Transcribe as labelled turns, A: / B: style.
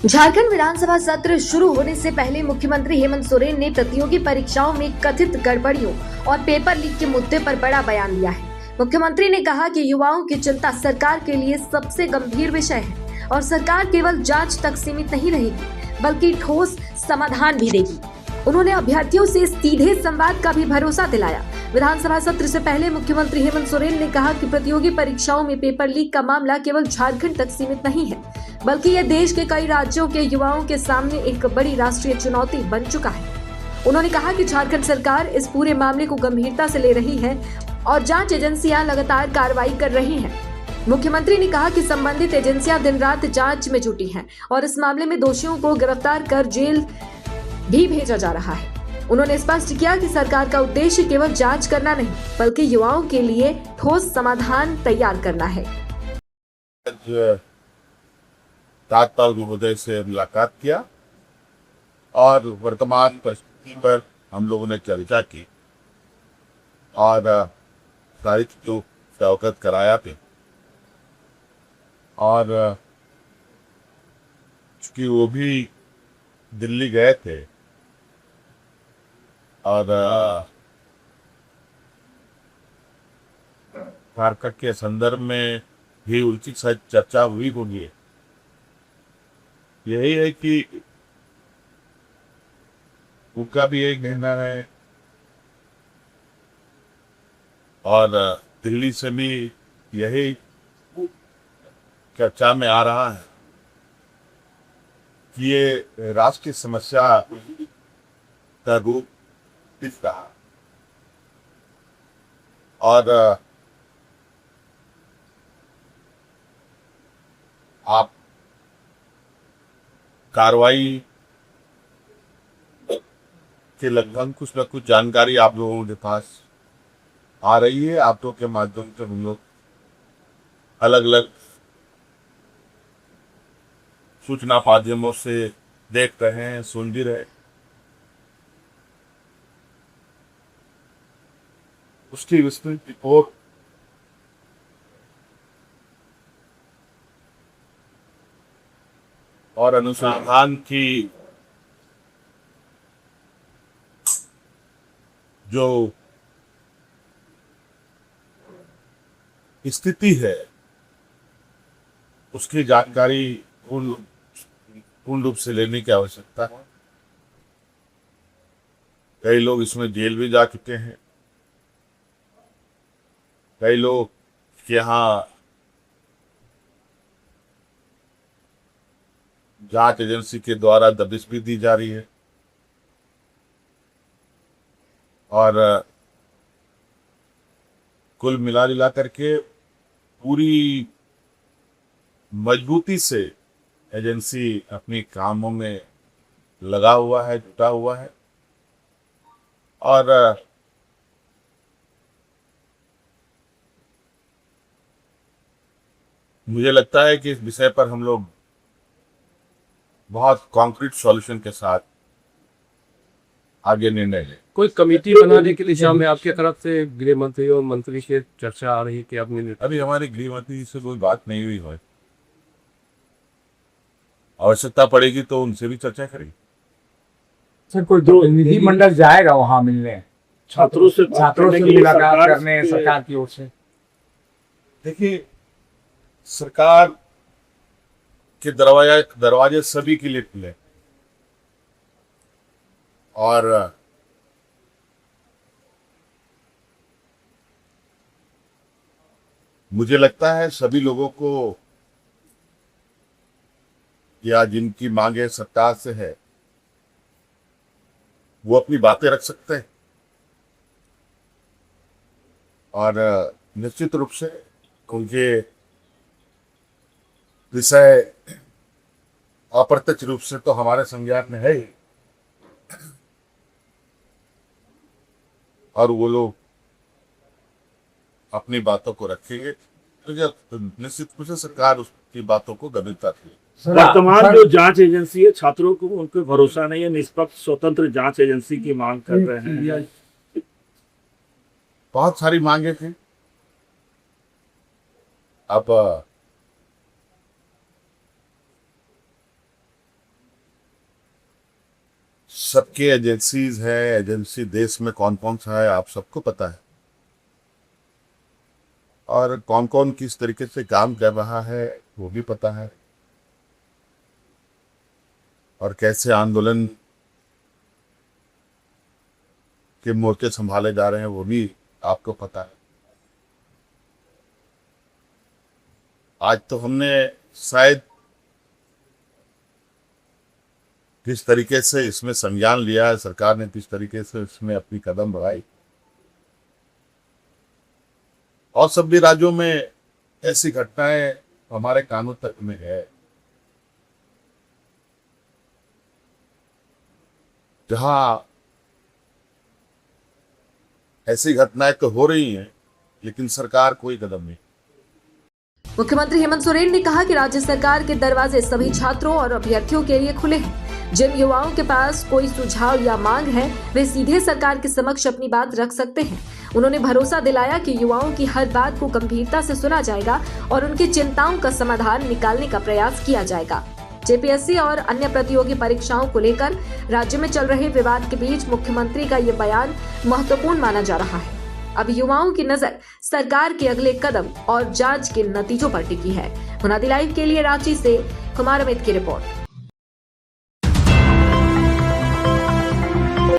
A: झारखंड विधानसभा सत्र शुरू होने से पहले मुख्यमंत्री हेमंत सोरेन ने प्रतियोगी परीक्षाओं में कथित गड़बड़ियों और पेपर लीक के मुद्दे पर बड़ा बयान दिया है। मुख्यमंत्री ने कहा कि युवाओं की चिंता सरकार के लिए सबसे गंभीर विषय है और सरकार केवल जांच तक सीमित नहीं रहेगी बल्कि ठोस समाधान भी देगी। उन्होंने अभ्यर्थियों से सीधे संवाद का भी भरोसा दिलाया। विधानसभा सत्र से पहले मुख्यमंत्री हेमंत सोरेन ने कहा कि प्रतियोगी परीक्षाओं में पेपर लीक का मामला केवल झारखंड तक सीमित नहीं है बल्कि यह देश के कई राज्यों के युवाओं के सामने एक बड़ी राष्ट्रीय चुनौती बन चुका है। उन्होंने कहा कि झारखंड सरकार इस पूरे मामले को गंभीरता से ले रही है और जांच एजेंसियां लगातार कार्रवाई कर रही हैं। मुख्यमंत्री ने कहा कि संबंधित एजेंसियां दिन रात जांच में जुटी हैं और इस मामले में दोषियों को गिरफ्तार कर जेल भी भेजा जा रहा है। उन्होंने स्पष्ट किया कि सरकार का उद्देश्य केवल जांच करना नहीं बल्कि युवाओं के लिए ठोस समाधान तैयार करना है।
B: राज्यपाल महोदय से मुलाकात किया और वर्तमान परिस्थिति पर हम लोगों ने चर्चा की और सारी चीजों से अवगत कराया भी। और चूंकि वो भी दिल्ली गए थे और झारखंड के संदर्भ में भी उनकी शायद चर्चा हुई होगी। यही है कि उनका भी एक कहना है और दिल्ली से भी यही चर्चा में आ रहा है कि ये राष्ट्रीय समस्या का रूप दिख रहा और आप कार्रवाई के लगभग कुछ न कुछ जानकारी आप लोगों के पास आ रही है। आप लोगों के माध्यम से हम लोग अलग अलग सूचना माध्यमों से देख रहे हैं, सुन भी रहे। उसकी विस्तृत रिपोर्ट और अनुसंधान की जो स्थिति है उसकी जानकारी पूर्ण रूप से लेने की आवश्यकता है। कई लोग इसमें जेल भी जा चुके हैं, कई लोग यहाँ जांच एजेंसी के द्वारा दबिश भी दी जा रही है और कुल मिला करके पूरी मजबूती से एजेंसी अपने कामों में लगा हुआ है, जुटा हुआ है और मुझे लगता है कि इस विषय पर हम लोग बहुत कॉन्क्रीट सॉल्यूशन के साथ आगे निर्णय लें।
C: कोई कमेटी बनाने की दिशा में आपके तरफ से गृह मंत्री और मंत्री से चर्चा आ रही है कि आपने?
B: अभी हमारे गृह मंत्री से कोई बात नहीं हुई है, आवश्यकता पड़ेगी तो उनसे भी चर्चा करेंगे।
D: सर, कोई प्रतिनिधि मंडल जाएगा वहां मिलने, छात्रों से मुलाकात करने सरकार की ओर से?
B: देखिए, सरकार के दरवाजे सभी के लिए खुले और मुझे लगता है सभी लोगों को या जिनकी मांगे सरकार से है वो अपनी बातें रख सकते हैं और निश्चित रूप से उनके विषय अप्रत्यक्ष रूप से तो हमारे संज्ञान में है ही और वो लोग अपनी बातों को रखेंगे तो जब निश्चित रूप से सरकार उसकी बातों को गंभीरता देगी।
E: वर्तमान जो जांच एजेंसी है, छात्रों को उन पर भरोसा नहीं है, निष्पक्ष स्वतंत्र जांच एजेंसी की मांग कर रहे हैं।
B: बहुत सारी मांगे थी। अब सबके एजेंसीज है, एजेंसी देश में कौन कौन सा है आप सबको पता है, और कौन कौन किस तरीके से काम कर रहा है वो भी पता है, और कैसे आंदोलन के मोर्चे संभाले जा रहे हैं वो भी आपको पता है। आज तो हमने शायद किस तरीके से इसमें संज्ञान लिया है, सरकार ने किस तरीके से इसमें अपनी कदम बढ़ाई, और सभी राज्यों में ऐसी घटनाएं हमारे कानून तक में है, जहां ऐसी घटनाएं तो हो रही हैं लेकिन सरकार कोई कदम नहीं।
A: मुख्यमंत्री हेमंत सोरेन ने कहा कि राज्य सरकार के दरवाजे सभी छात्रों और अभ्यर्थियों के लिए खुले हैं। जिन युवाओं के पास कोई सुझाव या मांग है वे सीधे सरकार के समक्ष अपनी बात रख सकते हैं। उन्होंने भरोसा दिलाया कि युवाओं की हर बात को गंभीरता से सुना जाएगा और उनकी चिंताओं का समाधान निकालने का प्रयास किया जाएगा। जेपीएससी और अन्य प्रतियोगी परीक्षाओं को लेकर राज्य में चल रहे विवाद के बीच मुख्यमंत्री का ये बयान महत्वपूर्ण माना जा रहा है। अब युवाओं की नजर सरकार के अगले कदम और जांच के नतीजों पर टिकी है। मुनादी लाइव के लिए रांची से कुमार अमित की रिपोर्ट।